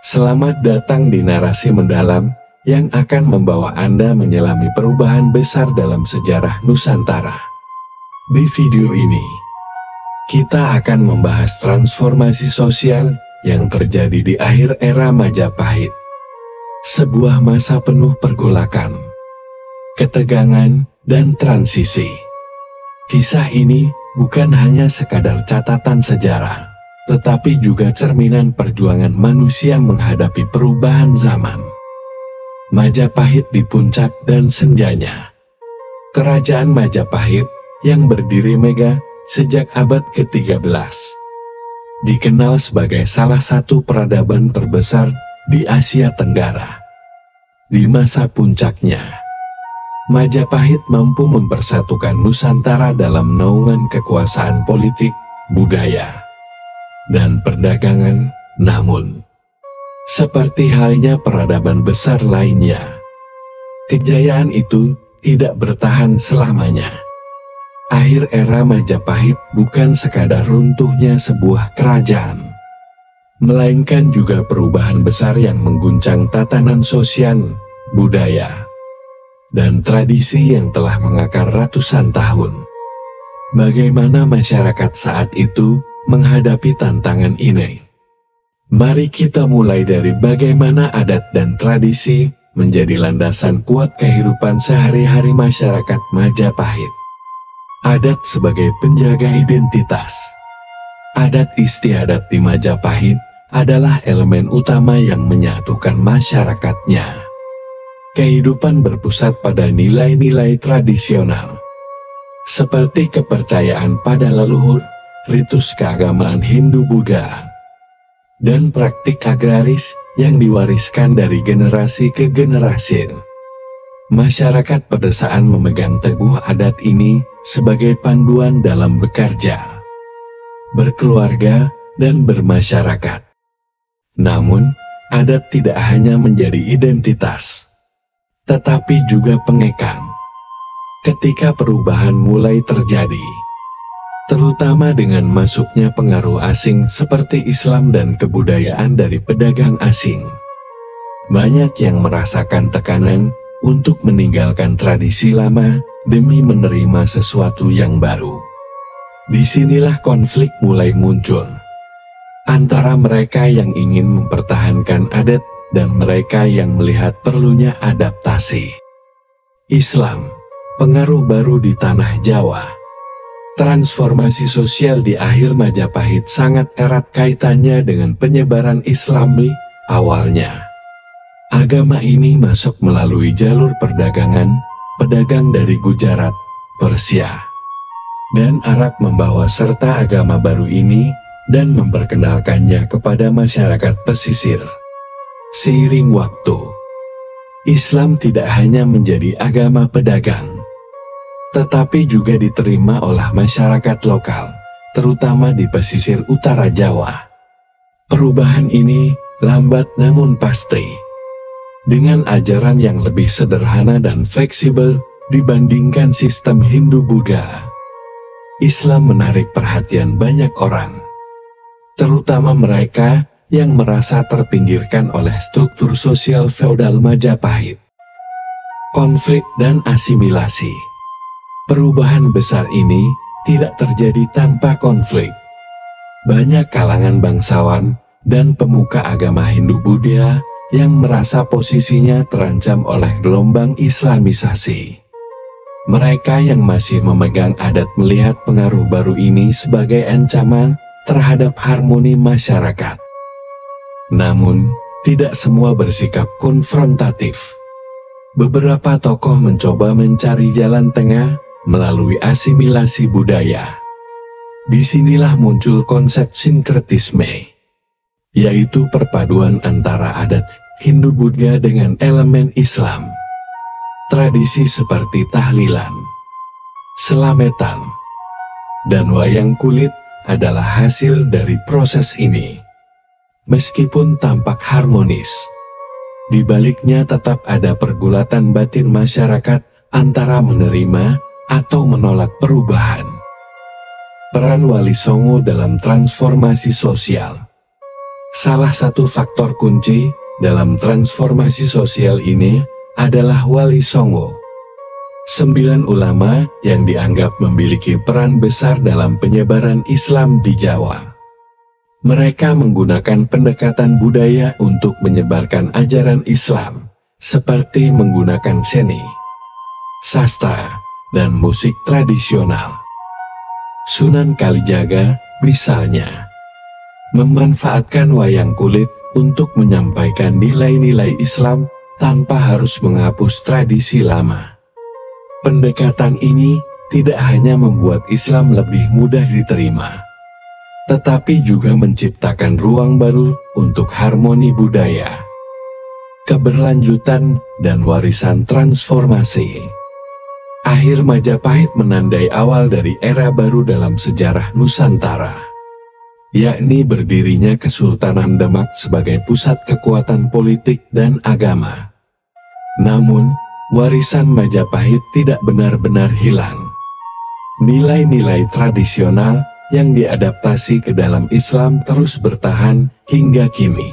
Selamat datang di narasi mendalam yang akan membawa Anda menyelami perubahan besar dalam sejarah Nusantara. Di video ini, kita akan membahas transformasi sosial yang terjadi di akhir era Majapahit. Sebuah masa penuh pergolakan, ketegangan, dan transisi. Kisah ini bukan hanya sekadar catatan sejarah, tetapi juga cerminan perjuangan manusia menghadapi perubahan zaman. Majapahit di puncak dan senjanya. Kerajaan Majapahit yang berdiri megah sejak abad ke-13 dikenal sebagai salah satu peradaban terbesar di Asia Tenggara. Di masa puncaknya, Majapahit mampu mempersatukan Nusantara dalam naungan kekuasaan politik, budaya, dan perdagangan. Namun, seperti halnya peradaban besar lainnya, kejayaan itu tidak bertahan selamanya. Akhir era Majapahit bukan sekadar runtuhnya sebuah kerajaan, melainkan juga perubahan besar yang mengguncang tatanan sosial, budaya, dan tradisi yang telah mengakar ratusan tahun. Bagaimana masyarakat saat itu menghadapi tantangan ini? Mari kita mulai dari bagaimana adat dan tradisi menjadi landasan kuat kehidupan sehari-hari masyarakat Majapahit. Adat sebagai penjaga identitas. Adat istiadat di Majapahit adalah elemen utama yang menyatukan masyarakatnya. Kehidupan berpusat pada nilai-nilai tradisional, seperti kepercayaan pada leluhur, ritus keagamaan Hindu-Buddha, dan praktik agraris yang diwariskan dari generasi ke generasi. Masyarakat pedesaan memegang teguh adat ini sebagai panduan dalam bekerja, berkeluarga, dan bermasyarakat. Namun, adat tidak hanya menjadi identitas, tetapi juga pengekang. Ketika perubahan mulai terjadi, terutama dengan masuknya pengaruh asing seperti Islam dan kebudayaan dari pedagang asing, banyak yang merasakan tekanan untuk meninggalkan tradisi lama demi menerima sesuatu yang baru. Disinilah konflik mulai muncul antara mereka yang ingin mempertahankan adat dan mereka yang melihat perlunya adaptasi. Islam, pengaruh baru di tanah Jawa. Transformasi sosial di akhir Majapahit sangat erat kaitannya dengan penyebaran Islami. Awalnya, agama ini masuk melalui jalur perdagangan. Pedagang dari Gujarat, Persia, dan Arab membawa serta agama baru ini dan memperkenalkannya kepada masyarakat pesisir. Seiring waktu, Islam tidak hanya menjadi agama pedagang, tetapi juga diterima oleh masyarakat lokal, terutama di pesisir utara Jawa. Perubahan ini lambat namun pasti. Dengan ajaran yang lebih sederhana dan fleksibel dibandingkan sistem Hindu-Buddha, Islam menarik perhatian banyak orang, terutama mereka yang merasa terpinggirkan oleh struktur sosial feodal Majapahit. Konflik dan asimilasi. Perubahan besar ini tidak terjadi tanpa konflik. Banyak kalangan bangsawan dan pemuka agama Hindu-Buddha yang merasa posisinya terancam oleh gelombang Islamisasi. Mereka yang masih memegang adat melihat pengaruh baru ini sebagai ancaman terhadap harmoni masyarakat. Namun, tidak semua bersikap konfrontatif. Beberapa tokoh mencoba mencari jalan tengah melalui asimilasi budaya. Disinilah muncul konsep sinkretisme, yaitu perpaduan antara adat Hindu-Buddha dengan elemen Islam. Tradisi seperti tahlilan, selametan, dan wayang kulit adalah hasil dari proses ini. Meskipun tampak harmonis, di baliknya tetap ada pergulatan batin masyarakat antara menerima atau menolak perubahan. Peran Wali Songo dalam transformasi sosial. Salah satu faktor kunci dalam transformasi sosial ini adalah Wali Songo. 9 ulama yang dianggap memiliki peran besar dalam penyebaran Islam di Jawa. Mereka menggunakan pendekatan budaya untuk menyebarkan ajaran Islam, seperti menggunakan seni, sastra, dan musik tradisional. Sunan Kalijaga, misalnya, memanfaatkan wayang kulit untuk menyampaikan nilai-nilai Islam tanpa harus menghapus tradisi lama. Pendekatan ini tidak hanya membuat Islam lebih mudah diterima, tetapi juga menciptakan ruang baru untuk harmoni budaya, keberlanjutan, dan warisan transformasi. Akhir Majapahit menandai awal dari era baru dalam sejarah Nusantara, yakni berdirinya Kesultanan Demak sebagai pusat kekuatan politik dan agama. Namun, warisan Majapahit tidak benar-benar hilang. Nilai-nilai tradisional yang diadaptasi ke dalam Islam terus bertahan hingga kini,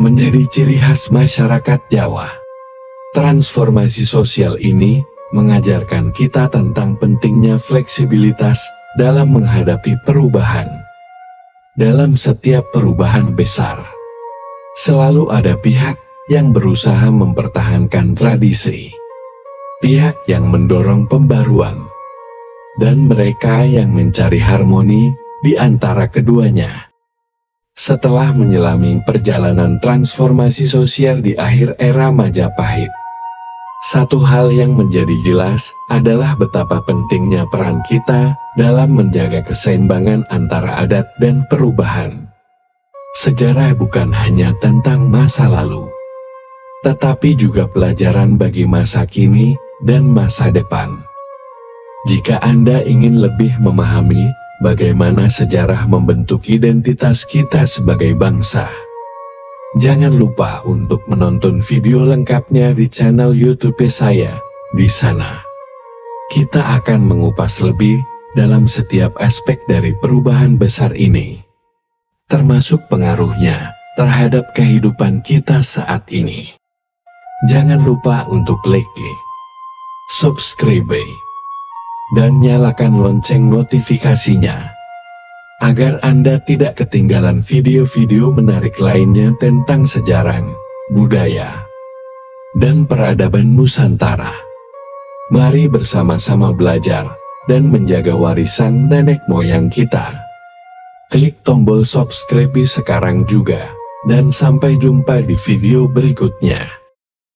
menjadi ciri khas masyarakat Jawa. Transformasi sosial ini mengajarkan kita tentang pentingnya fleksibilitas dalam menghadapi perubahan. Dalam setiap perubahan besar, selalu ada pihak yang berusaha mempertahankan tradisi, pihak yang mendorong pembaruan, dan mereka yang mencari harmoni di antara keduanya. Setelah menyelami perjalanan transformasi sosial di akhir era Majapahit, satu hal yang menjadi jelas adalah betapa pentingnya peran kita dalam menjaga keseimbangan antara adat dan perubahan. Sejarah bukan hanya tentang masa lalu, tetapi juga pelajaran bagi masa kini dan masa depan. Jika Anda ingin lebih memahami bagaimana sejarah membentuk identitas kita sebagai bangsa, jangan lupa untuk menonton video lengkapnya di channel YouTube saya. Di sana, kita akan mengupas lebih dalam setiap aspek dari perubahan besar ini, termasuk pengaruhnya terhadap kehidupan kita saat ini. Jangan lupa untuk like, subscribe, dan nyalakan lonceng notifikasinya, agar Anda tidak ketinggalan video-video menarik lainnya tentang sejarah, budaya, dan peradaban Nusantara. Mari bersama-sama belajar dan menjaga warisan nenek moyang kita. Klik tombol subscribe sekarang juga, dan sampai jumpa di video berikutnya.